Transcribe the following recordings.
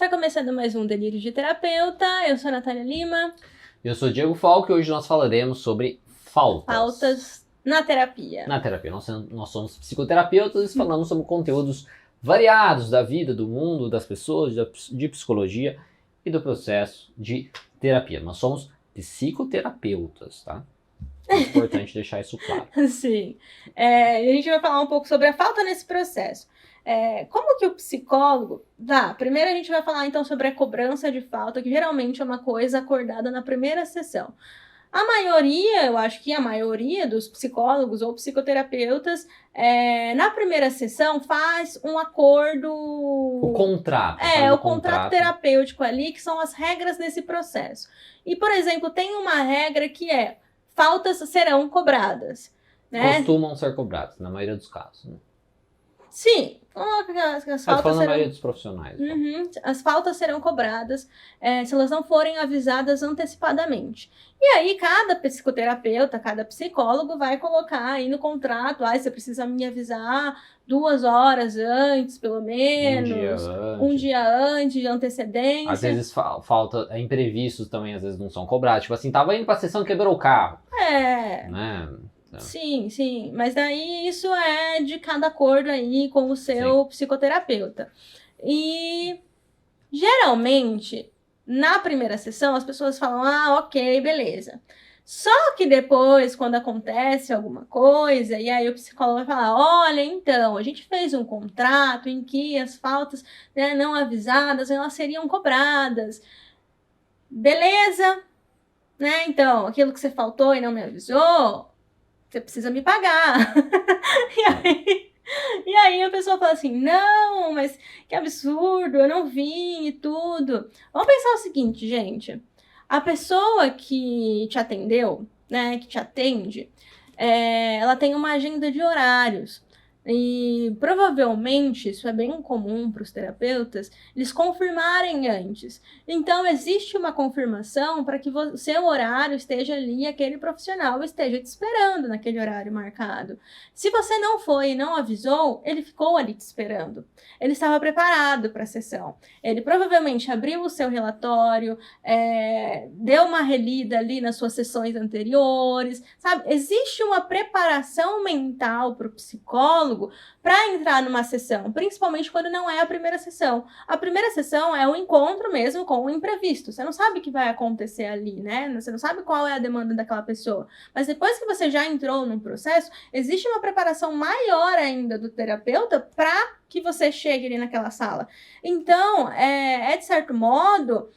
Está começando mais um Delírio de Terapeuta. Eu sou a Natália Lima. Eu sou o Diego Falco e hoje nós falaremos sobre faltas. Faltas na terapia. Na terapia. Nós somos psicoterapeutas e falamos sobre conteúdos variados da vida, do mundo, das pessoas, de psicologia e do processo de terapia. Nós somos psicoterapeutas, tá? É importante deixar isso claro. Sim. A gente vai falar um pouco sobre a falta nesse processo. Como que o psicólogo... Primeiro a gente vai falar então sobre a cobrança de falta, que geralmente é uma coisa acordada na primeira sessão. A maioria, eu acho que a maioria dos psicólogos ou psicoterapeutas, na primeira sessão faz um acordo... O contrato. O contrato terapêutico ali, que são as regras desse processo. E, por exemplo, tem uma regra que é: faltas serão cobradas. Né? Costumam ser cobradas, na maioria dos casos. Né? Sim, as faltas serão... na maioria dos profissionais. As faltas serão cobradas se elas não forem avisadas antecipadamente. E aí, cada psicoterapeuta, cada psicólogo vai colocar aí no contrato: você precisa me avisar 2 horas antes, pelo menos. Um dia antes de antecedência. Às vezes falta imprevistos também, às vezes não são cobrados. Tipo assim, tava indo pra sessão, quebrou o carro. Né? Sim, mas daí isso é de cada acordo aí com o seu psicoterapeuta. E geralmente, na primeira sessão, as pessoas falam: ok, beleza. Só que depois, quando acontece alguma coisa, e aí o psicólogo vai falar: olha, então, a gente fez um contrato em que as faltas, né, não avisadas, elas seriam cobradas. Beleza? Né? Então, aquilo que você faltou e não me avisou, você precisa me pagar. E aí a pessoa fala assim: não, mas que absurdo, eu não vim e tudo. Vamos pensar o seguinte, gente. A pessoa que te atendeu, né, que te atende, ela tem uma agenda de horários. E provavelmente, isso é bem comum para os terapeutas, eles confirmarem antes. Então, existe uma confirmação para que o seu horário esteja ali, aquele profissional esteja te esperando naquele horário marcado. Se você não foi e não avisou, ele ficou ali te esperando. Ele estava preparado para a sessão. Ele provavelmente abriu o seu relatório, deu uma relida ali nas suas sessões anteriores, sabe? Existe uma preparação mental para o psicólogo para entrar numa sessão, principalmente quando não é a primeira sessão. A primeira sessão é um encontro mesmo com o imprevisto. Você não sabe o que vai acontecer ali, né? Você não sabe qual é a demanda daquela pessoa. Mas depois que você já entrou num processo, existe uma preparação maior ainda do terapeuta para que você chegue ali naquela sala. Então, de certo modo,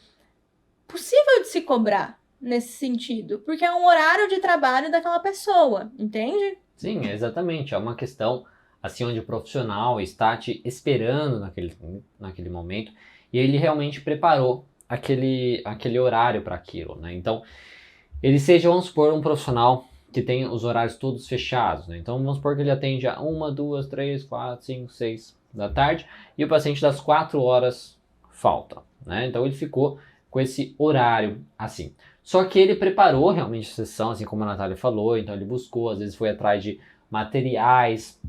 possível de se cobrar nesse sentido, porque é um horário de trabalho daquela pessoa, entende? Sim, exatamente. É uma questão assim, onde o profissional está te esperando naquele momento, e ele realmente preparou aquele horário para aquilo, né? Então, ele seja, vamos supor, um profissional que tem os horários todos fechados, né? Então, vamos supor que ele atende a 1, 2, 3, 4, 5, 6 da tarde, e o paciente das 4 horas falta, né? Então, ele ficou com esse horário assim. Só que ele preparou realmente a sessão, assim como a Natália falou, então ele buscou, às vezes foi atrás de materiais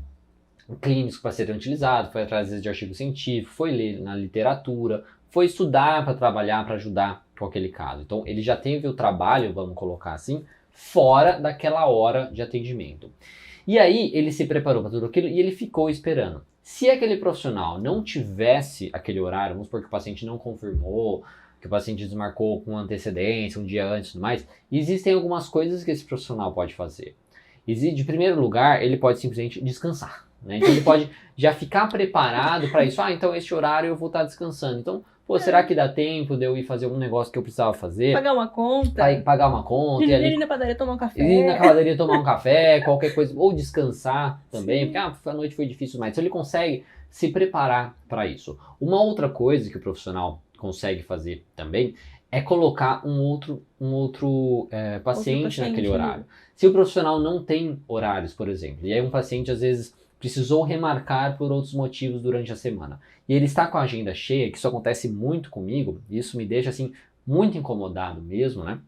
clínicos para serem utilizados, foi atrás de artigos científicos, foi ler na literatura, foi estudar para trabalhar, para ajudar com aquele caso. Então ele já teve o trabalho, vamos colocar assim, fora daquela hora de atendimento. E aí ele se preparou para tudo aquilo e ele ficou esperando. Se aquele profissional não tivesse aquele horário, vamos supor que o paciente não confirmou, que o paciente desmarcou com antecedência, um dia antes e tudo mais, existem algumas coisas que esse profissional pode fazer. De primeiro lugar, ele pode simplesmente descansar. Né? Então ele pode já ficar preparado para isso. Então este horário eu vou estar descansando. Então, será que dá tempo de eu ir fazer um negócio que eu precisava fazer? Pagar uma conta. Pagar uma conta. Ir na padaria tomar um café. Ir na padaria tomar um café, qualquer coisa. Ou descansar também, porque a noite foi difícil demais. Então ele consegue se preparar para isso. Uma outra coisa que o profissional consegue fazer também é colocar um outro paciente naquele horário. Se o profissional não tem horários, por exemplo, e aí um paciente às vezes precisou remarcar por outros motivos durante a semana, e ele está com a agenda cheia, que isso acontece muito comigo, e isso me deixa assim muito incomodado mesmo, né?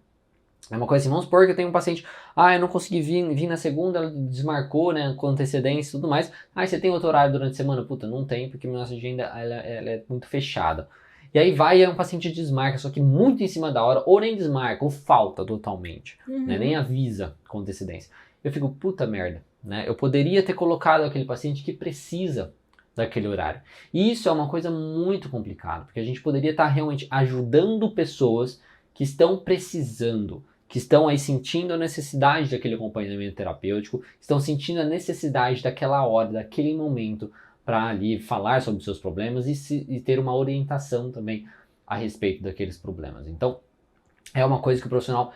É uma coisa assim, vamos supor que eu tenho um paciente, eu não consegui vir na segunda, ela desmarcou, né, com antecedência e tudo mais. Você tem outro horário durante a semana? Puta, não tem, porque minha agenda ela é muito fechada. E aí vai, um paciente desmarca, só que muito em cima da hora, ou nem desmarca, ou falta totalmente, né? Nem avisa com antecedência. Eu fico, puta merda, né? Eu poderia ter colocado aquele paciente que precisa daquele horário. E isso é uma coisa muito complicada, porque a gente poderia estar realmente ajudando pessoas que estão precisando, que estão aí sentindo a necessidade daquele acompanhamento terapêutico, estão sentindo a necessidade daquela hora, daquele momento, para ali falar sobre os seus problemas e ter uma orientação também a respeito daqueles problemas. Então, é uma coisa que o profissional,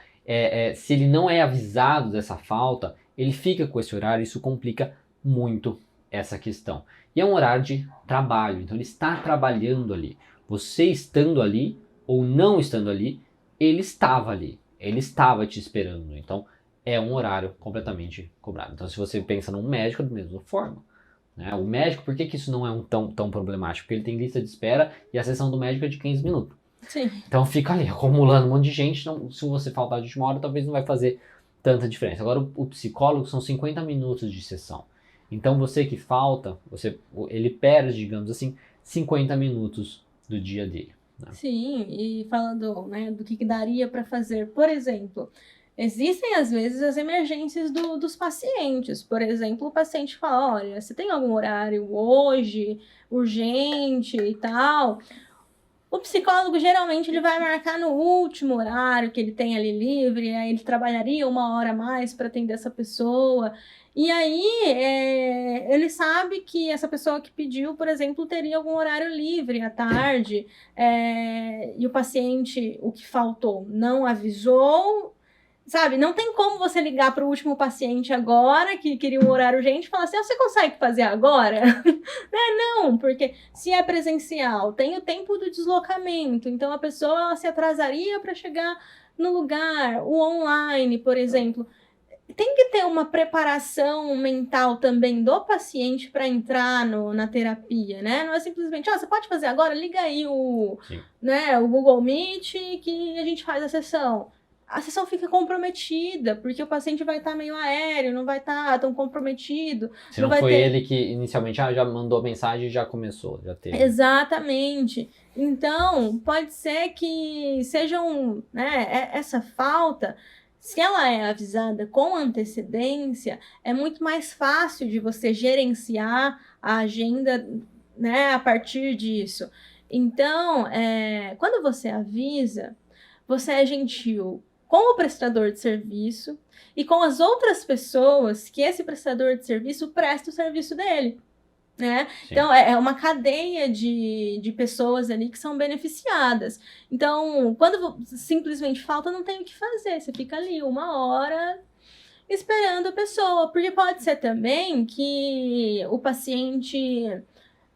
se ele não é avisado dessa falta, ele fica com esse horário, isso complica muito essa questão. E é um horário de trabalho, então ele está trabalhando ali. Você estando ali ou não estando ali, ele estava ali, ele estava te esperando. Então, é um horário completamente cobrado. Então, se você pensa num médico, da mesma forma. Né? O médico, por que isso não é tão problemático? Porque ele tem lista de espera e a sessão do médico é de 15 minutos. Sim. Então fica ali acumulando um monte de gente. Então, se você faltar de última hora, talvez não vai fazer tanta diferença. Agora, o psicólogo são 50 minutos de sessão. Então você que falta, ele perde, digamos assim, 50 minutos do dia dele. Né? Sim, e falando, né, do que daria para fazer, por exemplo, existem às vezes as emergências dos pacientes. Por exemplo, o paciente fala, olha, você tem algum horário hoje, urgente e tal? O psicólogo geralmente ele vai marcar no último horário que ele tem ali livre, aí ele trabalharia 1 hora a mais para atender essa pessoa. E aí ele sabe que essa pessoa que pediu, por exemplo, teria algum horário livre à tarde, e o paciente, o que faltou, não avisou. Sabe, não tem como você ligar para o último paciente agora, que queria um horário urgente, e falar assim, você consegue fazer agora? Né? Não, porque se é presencial, tem o tempo do deslocamento, então a pessoa ela se atrasaria para chegar no lugar. O online, por exemplo, tem que ter uma preparação mental também do paciente para entrar na terapia, né? Não é simplesmente, você pode fazer agora, liga aí o Google Meet que a gente faz a sessão. A sessão fica comprometida, porque o paciente vai estar meio aéreo, não vai estar tão comprometido. Se não foi ele que inicialmente já mandou mensagem e já começou, já teve. Exatamente. Então, pode ser que sejam, né, essa falta, se ela é avisada com antecedência, é muito mais fácil de você gerenciar a agenda, né, a partir disso. Então, quando você avisa, você é gentil com o prestador de serviço e com as outras pessoas que esse prestador de serviço presta o serviço dele, né? Então, é uma cadeia de pessoas ali que são beneficiadas. Então, quando simplesmente falta, não tem o que fazer. Você fica ali 1 hora esperando a pessoa. Porque pode ser também que o paciente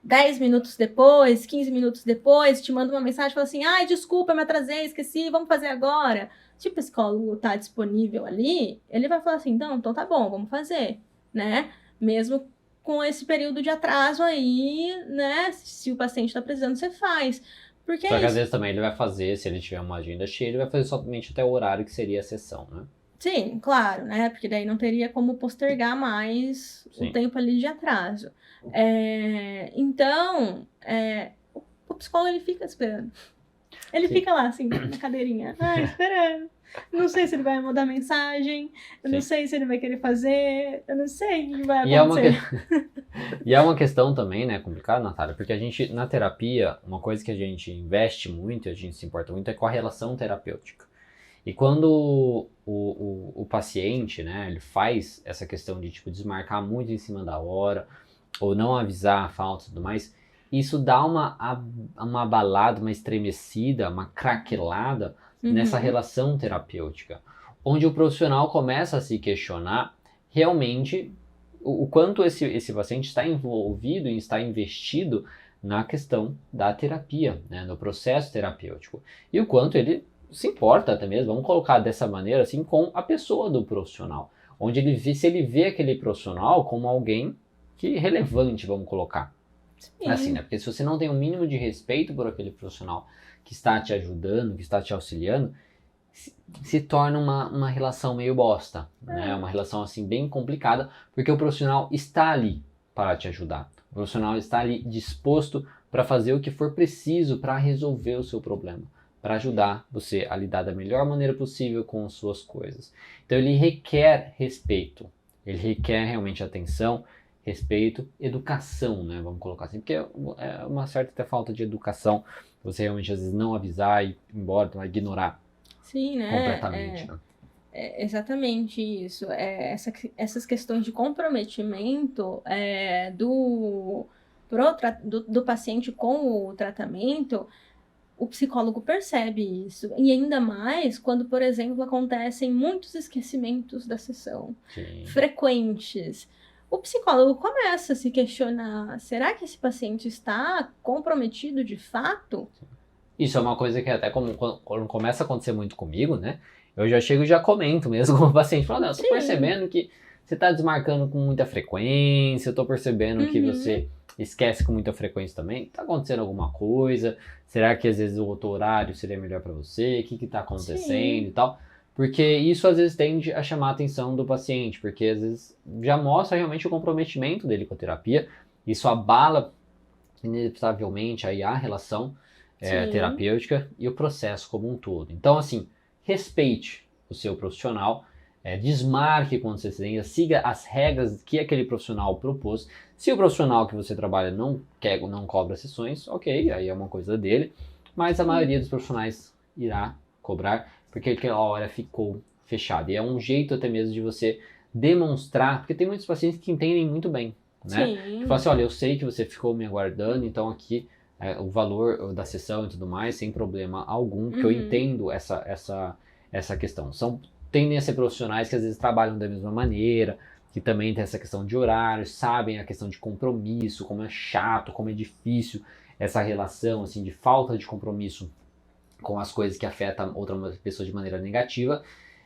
10 minutos depois, 15 minutos depois, te manda uma mensagem e fala assim, ai, desculpa, me atrasei, esqueci, vamos fazer agora. Se o psicólogo tá disponível ali, ele vai falar assim, então tá bom, vamos fazer, né? Mesmo com esse período de atraso aí, né? Se o paciente tá precisando, você faz. Porque Só que às vezes também ele vai fazer, se ele tiver uma agenda cheia, ele vai fazer somente até o horário que seria a sessão, né? Sim, claro, né? Porque daí não teria como postergar mais o tempo ali de atraso. Então, o psicólogo ele fica esperando. Ele fica lá, assim, na cadeirinha, esperando. Não sei se ele vai mandar mensagem, eu não sei se ele vai querer fazer, eu não sei o que vai acontecer. E é uma questão também, né, complicada, Natália, porque a gente, na terapia, uma coisa que a gente investe muito, a gente se importa muito, é com a relação terapêutica. E quando o paciente, né, ele faz essa questão de, tipo, desmarcar muito em cima da hora, ou não avisar a falta e tudo mais, isso dá uma abalada, uma estremecida, uma craquelada nessa relação terapêutica, onde o profissional começa a se questionar realmente o quanto esse paciente está envolvido e está investido na questão da terapia, né, no processo terapêutico, e o quanto ele se importa até mesmo, vamos colocar dessa maneira, assim, com a pessoa do profissional, onde se ele vê aquele profissional como alguém que relevante, vamos colocar. Sim. Assim, né? Porque se você não tem um mínimo de respeito por aquele profissional que está te ajudando, que está te auxiliando, se torna uma relação meio bosta, né? Uma relação, assim, bem complicada, porque o profissional está ali para te ajudar. O profissional está ali disposto para fazer o que for preciso para resolver o seu problema, para ajudar você a lidar da melhor maneira possível com as suas coisas. Então ele requer respeito, ele requer realmente atenção, respeito, educação, né? Vamos colocar assim, porque é uma certa até falta de educação, você realmente às vezes não avisar e ir embora, ignorar. Sim, né? Completamente, né? É exatamente isso. Essas questões de comprometimento do paciente com o tratamento, o psicólogo percebe isso. E ainda mais quando, por exemplo, acontecem muitos esquecimentos da sessão, frequentes. O psicólogo começa a se questionar, será que esse paciente está comprometido de fato? Isso é uma coisa que até quando começa a acontecer muito comigo, né? Eu já chego e já comento mesmo com o paciente. Falo, não, eu tô percebendo que você tá desmarcando com muita frequência, eu tô percebendo que você esquece com muita frequência também. Tá acontecendo alguma coisa? Será que às vezes o outro horário seria melhor para você? O que tá acontecendo e tal? Porque isso às vezes tende a chamar a atenção do paciente, porque às vezes já mostra realmente o comprometimento dele com a terapia. Isso abala inevitavelmente aí a relação terapêutica e o processo como um todo. Então, assim, respeite o seu profissional, desmarque quando você tenha, siga as regras que aquele profissional propôs. Se o profissional que você trabalha não cobra sessões, ok, aí é uma coisa dele, mas a maioria dos profissionais irá cobrar, porque aquela hora ficou fechada. E é um jeito até mesmo de você demonstrar, porque tem muitos pacientes que entendem muito bem, né? Que falam assim, olha, eu sei que você ficou me aguardando, então aqui o valor da sessão e tudo mais, sem problema algum, porque eu entendo essa questão. Tendem a ser profissionais que às vezes trabalham da mesma maneira, que também tem essa questão de horários, sabem a questão de compromisso, como é chato, como é difícil essa relação assim, de falta de compromisso com as coisas que afetam outra pessoa de maneira negativa.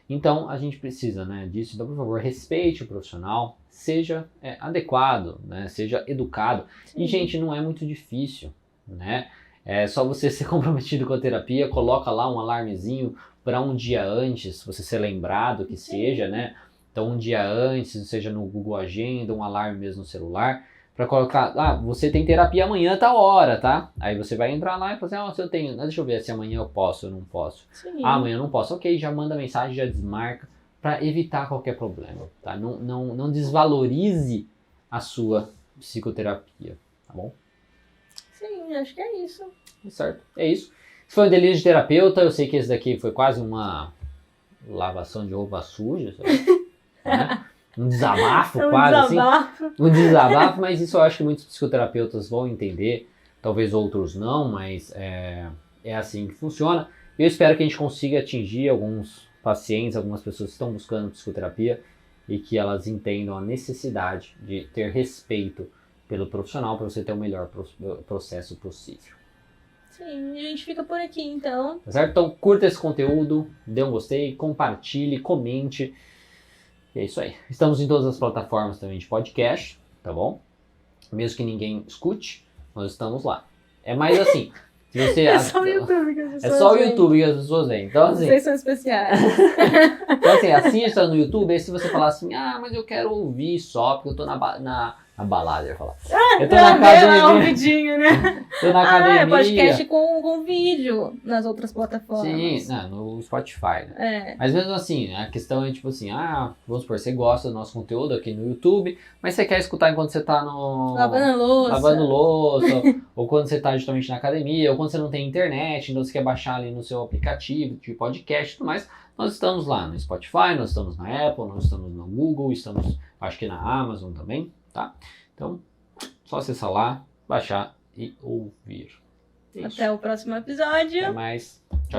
Então, a gente precisa, né, disso. Então, por favor, respeite o profissional, seja adequado, né, seja educado. Sim. E, gente, não é muito difícil, né? É só você ser comprometido com a terapia, coloca lá um alarmezinho para um dia antes, você ser lembrado que seja, né? Então, um dia antes, seja no Google Agenda, um alarme mesmo no celular, para colocar, você tem terapia amanhã, tal hora, tá? Aí você vai entrar lá e falar assim, se eu tenho, deixa eu ver se amanhã eu posso ou não posso. Sim. Amanhã eu não posso, ok, já manda mensagem, já desmarca, para evitar qualquer problema, tá? Não desvalorize a sua psicoterapia, tá bom? Sim, acho que é isso. Certo, é isso. Esse foi o Delírio de Terapeuta, eu sei que esse daqui foi quase uma lavação de roupa suja, sabe? Né? Um desabafo, quase desabafo. Assim. Um desabafo, mas isso eu acho que muitos psicoterapeutas vão entender, talvez outros não, mas é assim que funciona. Eu espero que a gente consiga atingir alguns pacientes, algumas pessoas que estão buscando psicoterapia e que elas entendam a necessidade de ter respeito pelo profissional para você ter o melhor processo possível. Sim, a gente fica por aqui então. Tá certo? Então curta esse conteúdo, dê um gostei, compartilhe, comente. E é isso aí. Estamos em todas as plataformas também de podcast, tá bom? Mesmo que ninguém escute, nós estamos lá. É mais assim, se você... É só o YouTube que as pessoas veem. É só o YouTube que as pessoas veem. Então, assim, vocês são especiais. Então assim, assista no YouTube, aí se você falar assim, mas eu quero ouvir só, porque eu tô na balada, eu ia falar. Eu tô na academia. Um vidinho, né? Tô na academia. Podcast com vídeo nas outras plataformas. Sim, no Spotify, né? Mas mesmo assim, a questão é tipo assim, vamos supor, você gosta do nosso conteúdo aqui no YouTube, mas você quer escutar enquanto você tá lavando louça, ou quando você tá justamente na academia, ou quando você não tem internet, então você quer baixar ali no seu aplicativo de podcast e tudo mais. Nós estamos lá no Spotify, nós estamos na Apple, nós estamos no Google, estamos acho que na Amazon também, tá? Então, só acessar lá, baixar e ouvir. Até o próximo episódio. Até mais. Tchau, tchau.